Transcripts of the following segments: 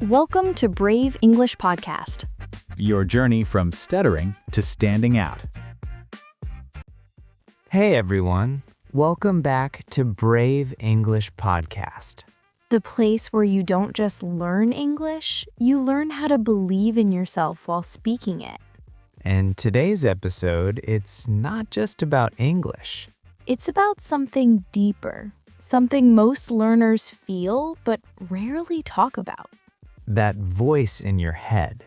Welcome to Brave English Podcast. Your journey from stuttering to standing out. Hey everyone, welcome back to Brave English Podcast. The place where you don't just learn English, you learn how to believe in yourself while speaking it. And today's episode, it's not just about English. It's about something deeper, something most learners feel but rarely talk about. That voice in your head,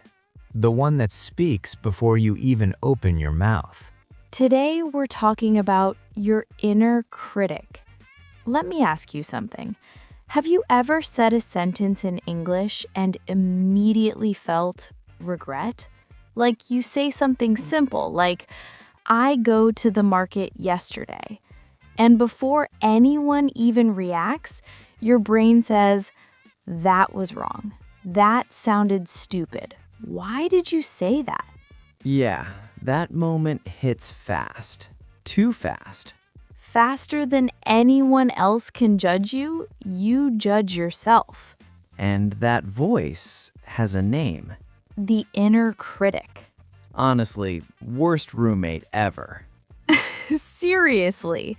the one that speaks before you even open your mouth. Today we're talking about your inner critic. Let me ask you something. Have you ever said a sentence in English and immediately felt regret? Like you say something simple like, I go to the market yesterday. And before anyone even reacts, your brain says, that was wrong. That sounded stupid. Why did you say that? Yeah, that moment hits fast. Too fast. Faster than anyone else can judge you, you judge yourself. And that voice has a name. The inner critic. Honestly, worst roommate ever. Seriously.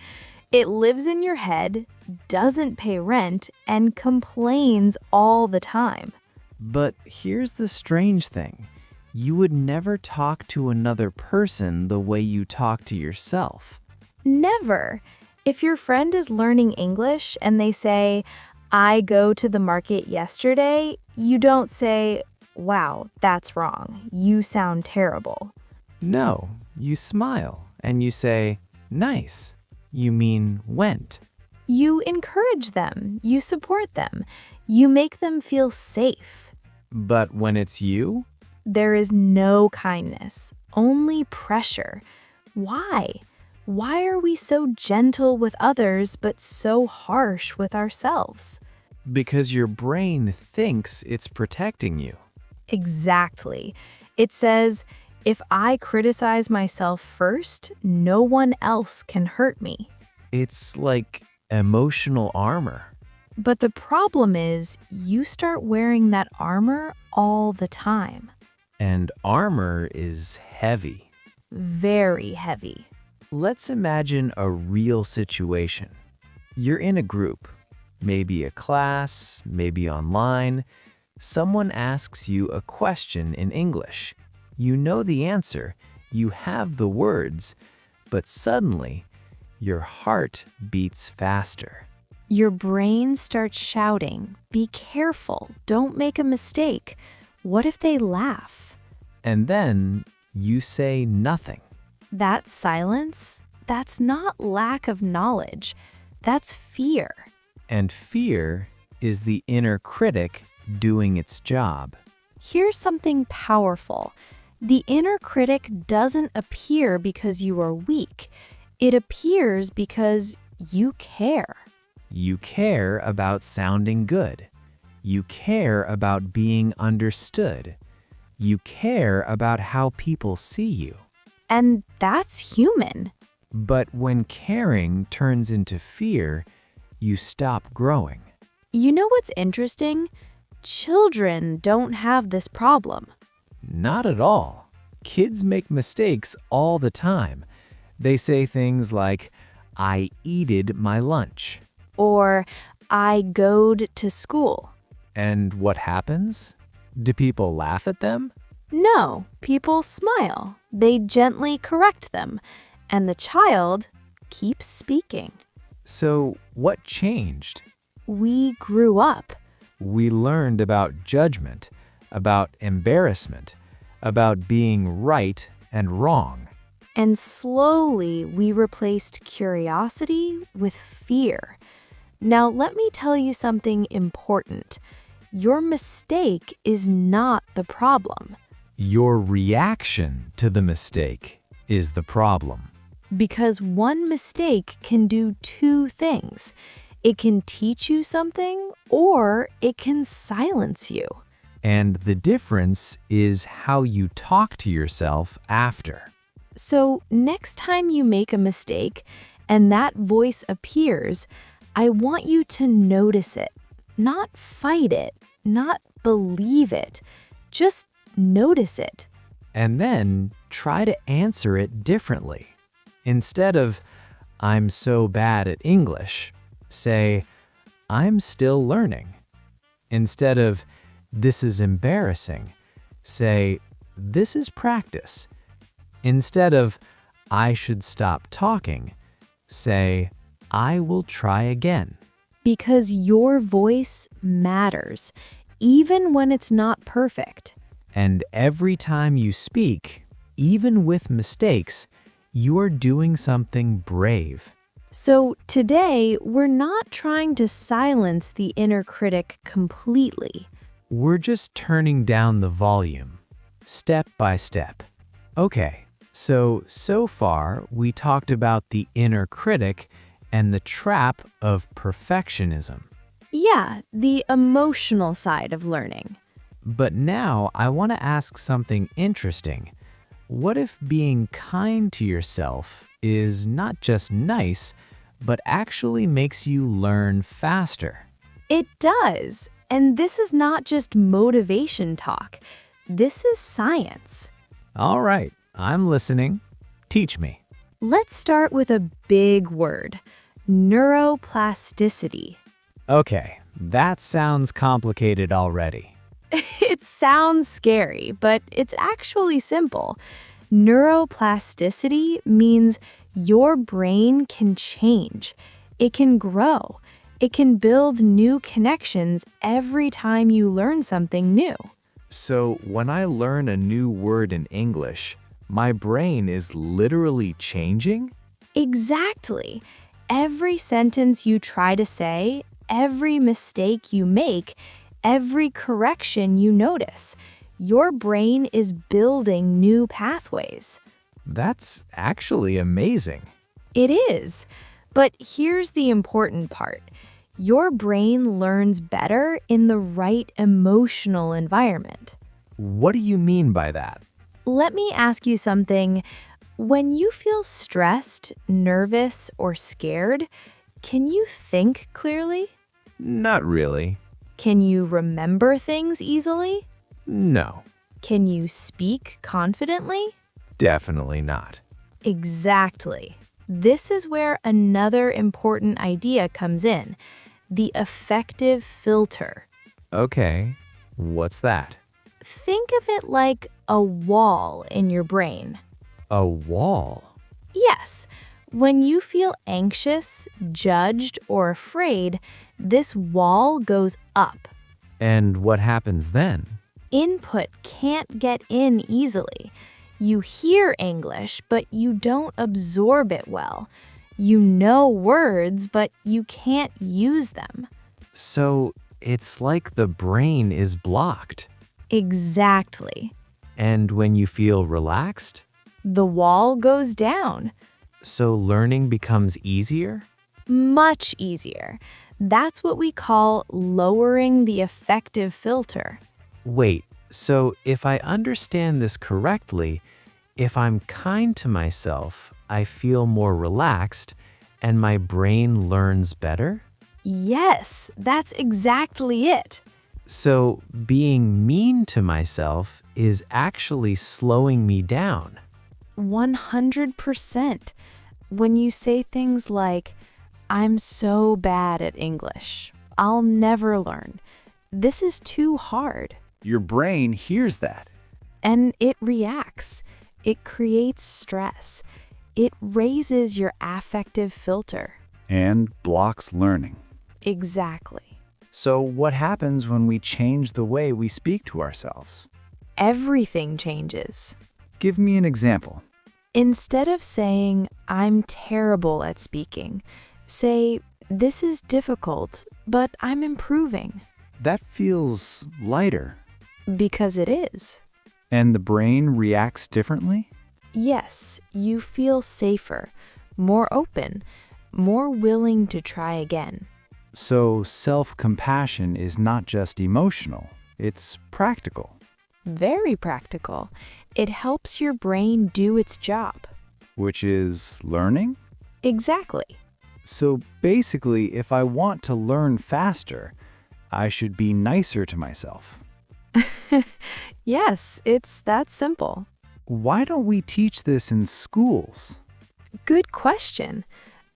It lives in your head, doesn't pay rent, and complains all the time. But here's the strange thing. You would never talk to another person the way you talk to yourself. Never. If your friend is learning English and they say, I go to the market yesterday, you don't say, wow, that's wrong. You sound terrible. No, you smile and you say, nice. You mean went. You encourage them. You support them. You make them feel safe. But when it's you? There is no kindness, only pressure. Why? Why are we so gentle with others but so harsh with ourselves? Because your brain thinks it's protecting you. Exactly. It says, if I criticize myself first, no one else can hurt me. It's like emotional armor. But the problem is, you start wearing that armor all the time. And armor is heavy. Very heavy. Let's imagine a real situation. You're in a group, maybe a class, maybe online. Someone asks you a question in English. You know the answer, you have the words, but suddenly, your heart beats faster. Your brain starts shouting, be careful, don't make a mistake. What if they laugh? And then you say nothing. That silence, that's not lack of knowledge, that's fear. And fear is the inner critic doing its job. Here's something powerful. The inner critic doesn't appear because you are weak. It appears because you care. You care about sounding good. You care about being understood. You care about how people see you. And that's human. But when caring turns into fear, you stop growing. You know what's interesting? Children don't have this problem. Not at all. Kids make mistakes all the time. They say things like, I eated my lunch. Or, I goed to school. And what happens? Do people laugh at them? No, people smile. They gently correct them. And the child keeps speaking. So what changed? We grew up. We learned about judgment, about embarrassment, about being right and wrong. And slowly we replaced curiosity with fear. Now let me tell you something important. Your mistake is not the problem. Your reaction to the mistake is the problem. Because one mistake can do two things. It can teach you something or it can silence you. And the difference is how you talk to yourself after. So next time you make a mistake and that voice appears, I want you to notice it, not fight it, not believe it. Just notice it. And then try to answer it differently. Instead of, I'm so bad at English, say, I'm still learning. Instead of, this is embarrassing, say, this is practice. Instead of, I should stop talking, say, I will try again. Because your voice matters, even when it's not perfect. And every time you speak, even with mistakes, you are doing something brave. So today, we're not trying to silence the inner critic completely. We're just turning down the volume, step by step. Okay, so far we talked about the inner critic and the trap of perfectionism. Yeah, the emotional side of learning. But now I want to ask something interesting. What if being kind to yourself is not just nice, but actually makes you learn faster? It does. And this is not just motivation talk. This is science. All right, I'm listening. Teach me. Let's start with a big word, neuroplasticity. Okay, that sounds complicated already. It sounds scary, but it's actually simple. Neuroplasticity means your brain can change. It can grow. It can build new connections every time you learn something new. So when I learn a new word in English, my brain is literally changing? Exactly. Every sentence you try to say, every mistake you make, every correction you notice, your brain is building new pathways. That's actually amazing. It is. But here's the important part. Your brain learns better in the right emotional environment. What do you mean by that? Let me ask you something. When you feel stressed, nervous, or scared, can you think clearly? Not really. Can you remember things easily? No, Can you speak confidently? definitely not. Exactly. This is where another important idea comes in, the affective filter. Okay, what's that? Think of it like a wall in your brain. A wall? Yes, when you feel anxious, judged, or afraid, this wall goes up. And what happens then? Input can't get in easily. You hear English, but you don't absorb it well. You know words, but you can't use them. So it's like the brain is blocked. Exactly. And when you feel relaxed, The wall goes down. so learning becomes easier? Much easier. That's what we call lowering the affective filter. Wait, so if I understand this correctly, if I'm kind to myself, I feel more relaxed and my brain learns better? Yes, that's exactly it. So being mean to myself is actually slowing me down. 100%. When you say things like, I'm so bad at English, I'll never learn, this is too hard, Your brain hears that. and it reacts. It creates stress. It raises your affective filter. And blocks learning. Exactly. So what happens when we change the way we speak to ourselves? Everything changes. Give me an example. Instead of saying, I'm terrible at speaking, say, this is difficult, but I'm improving. That feels lighter. Because it is. And the brain reacts differently? Yes, you feel safer, more open, more willing to try again. So self-compassion is not just emotional, it's practical. Very practical. It helps your brain do its job. Which is learning? Exactly. So basically, if I want to learn faster, I should be nicer to myself. Yes, it's that simple. Why don't we teach this in schools? Good question.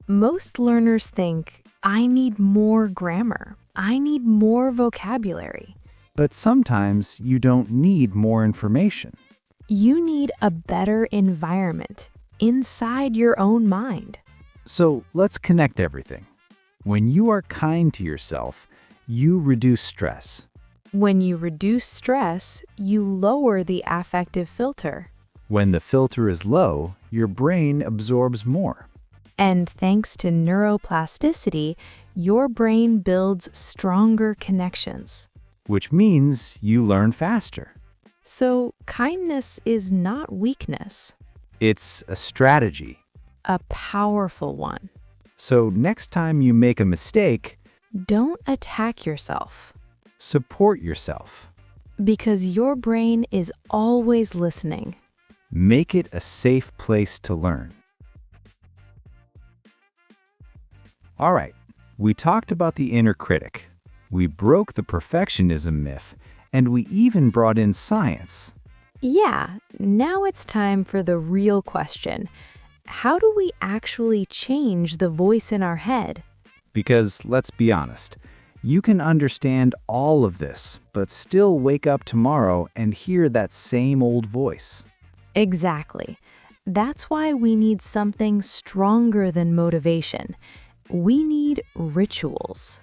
Most learners think, I need more grammar. I need more vocabulary. But sometimes you don't need more information. You need a better environment inside your own mind. So let's connect everything. When you are kind to yourself, you reduce stress. When you reduce stress, you lower the affective filter. When the filter is low, your brain absorbs more. And thanks to neuroplasticity, your brain builds stronger connections. Which means you learn faster. So, kindness is not weakness, It's a strategy. a powerful one. So next time you make a mistake, Don't attack yourself, support yourself. because your brain is always listening. Make it a safe place to learn. All right, we talked about the inner critic. We broke the perfectionism myth, and we even brought in science. Yeah, now it's time for the real question. How do we actually change the voice in our head? Because let's be honest, you can understand all of this, but still wake up tomorrow and hear that same old voice. Exactly. That's why we need something stronger than motivation. We need rituals.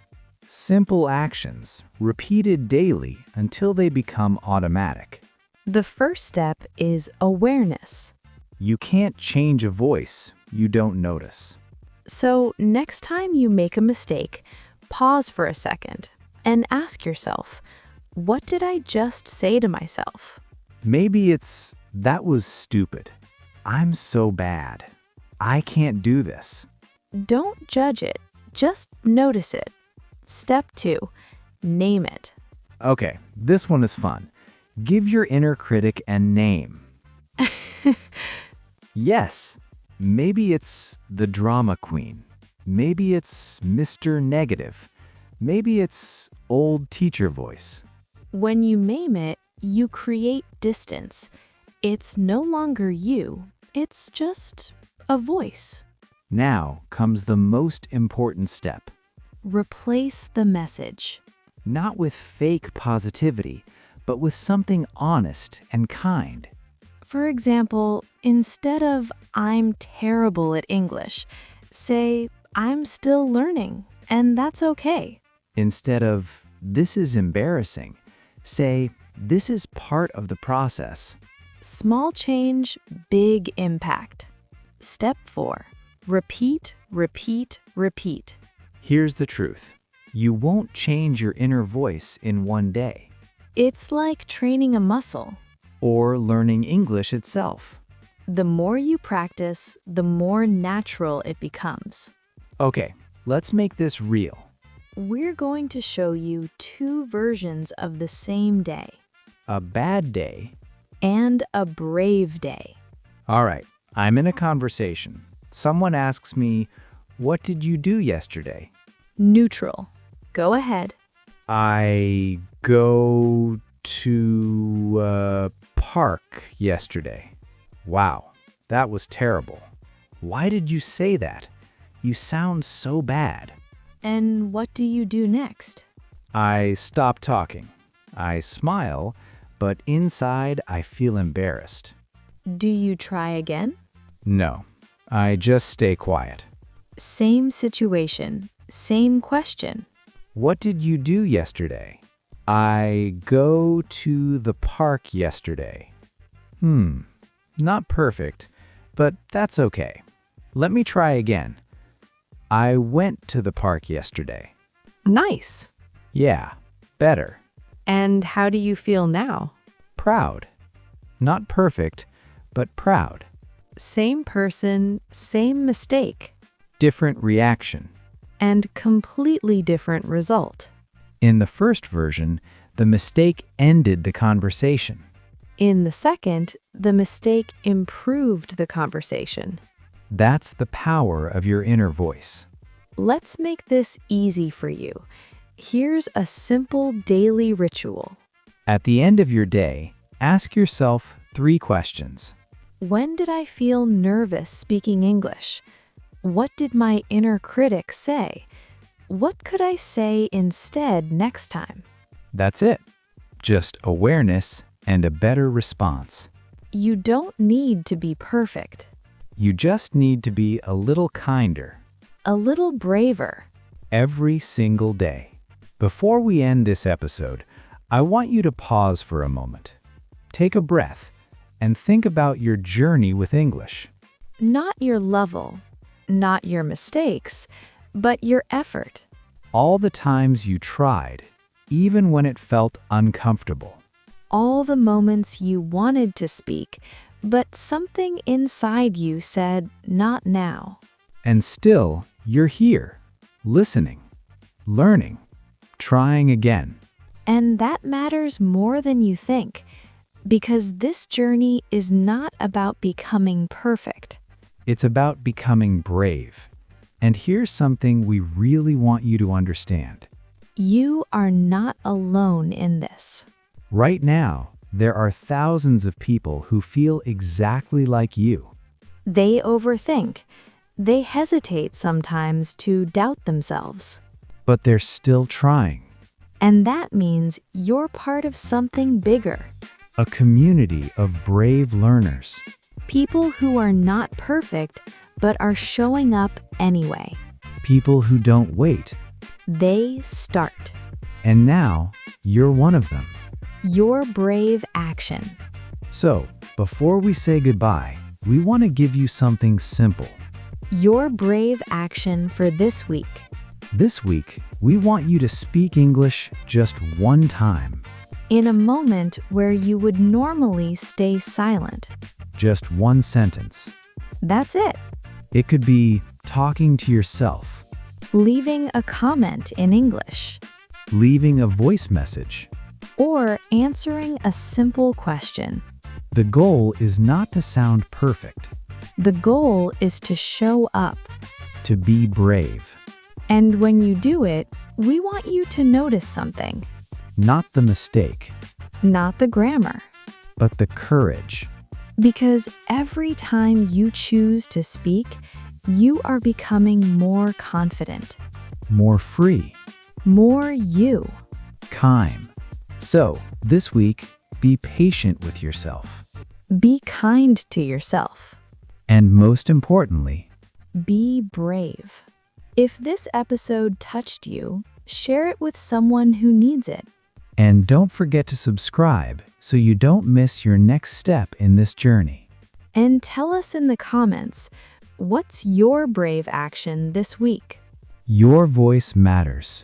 Simple actions, repeated daily until they become automatic. The first step is awareness. You can't change a voice you don't notice. So, next time you make a mistake, pause for a second and ask yourself, what did I just say to myself? Maybe it's, that was stupid. I'm so bad. I can't do this. Don't judge it, just notice it. Step 2, name it. Okay, this one is fun. Give your inner critic a name. Yes, maybe it's the drama queen. Maybe it's Mr. Negative. Maybe it's old teacher voice. When you name it, you create distance. It's no longer you, it's just a voice. Now comes the most important step. Replace the message. Not with fake positivity, but with something honest and kind. For example, instead of I'm terrible at English, say I'm still learning, and that's okay. Instead of this is embarrassing, say this is part of the process. Small change, big impact. Step 4. Repeat, repeat, repeat. Here's the truth. You won't change your inner voice in one day. It's like training a muscle. Or learning English itself. The more you practice, the more natural it becomes. Okay, let's make this real. We're going to show you 2 versions of the same day A bad day. and a brave day. All right, I'm in a conversation. Someone asks me, "What did you do yesterday?" Neutral. Go ahead. I go to a park yesterday. Wow, that was terrible. Why did you say that? You sound so bad. And what do you do next? I stop talking. I smile, but inside I feel embarrassed. Do you try again? No, I just stay quiet. Same situation, same question. What did you do yesterday? I go to the park yesterday. Not perfect, but that's okay. Let me try again. I went to the park yesterday. Nice. Yeah, better. And how do you feel now? Proud. Not perfect, but proud. Same person, same mistake, Different reaction. and completely different result. In the first version, the mistake ended the conversation. In the second, the mistake improved the conversation. That's the power of your inner voice. Let's make this easy for you. Here's a simple daily ritual. At the end of your day, ask yourself 3 questions. When did I feel nervous speaking English? What did my inner critic say? What could I say instead next time? That's it. Just awareness and a better response. You don't need to be perfect. You just need to be a little kinder A little braver. every single day. Before we end this episode, I want you to pause for a moment. Take a breath and think about your journey with English. Not your level, not your mistakes, but your effort. All the times you tried, even when it felt uncomfortable. All the moments you wanted to speak, but something inside you said, not now. And still, you're here, listening, learning, trying again. And that matters more than you think, because this journey is not about becoming perfect. It's about becoming brave. And here's something we really want you to understand. You are not alone in this. Right now, there are thousands of people who feel exactly like you. They overthink. They hesitate sometimes to doubt themselves. But they're still trying. And that means you're part of something bigger. A community of brave learners. People who are not perfect, but are showing up anyway. People who don't wait. They start. And now, you're one of them. Your brave action. So, before we say goodbye, we want to give you something simple. Your brave action for this week. This week, we want you to speak English just one time. In a moment where you would normally stay silent. Just one sentence. That's it. It could be talking to yourself, Leaving a comment in English. leaving a voice message. Or answering a simple question. The goal is not to sound perfect, The goal is to show up. to be brave, And when you do it, we want you to notice something. not the mistake, Not the grammar. but the courage. Because every time you choose to speak, you are becoming more confident. More free, More you. kind. So, this week, be patient with yourself. Be kind to yourself. And most importantly, Be brave. If this episode touched you, share it with someone who needs it. and don't forget to subscribe so you don't miss your next step in this journey. And tell us in the comments, what's your brave action this week? Your voice matters.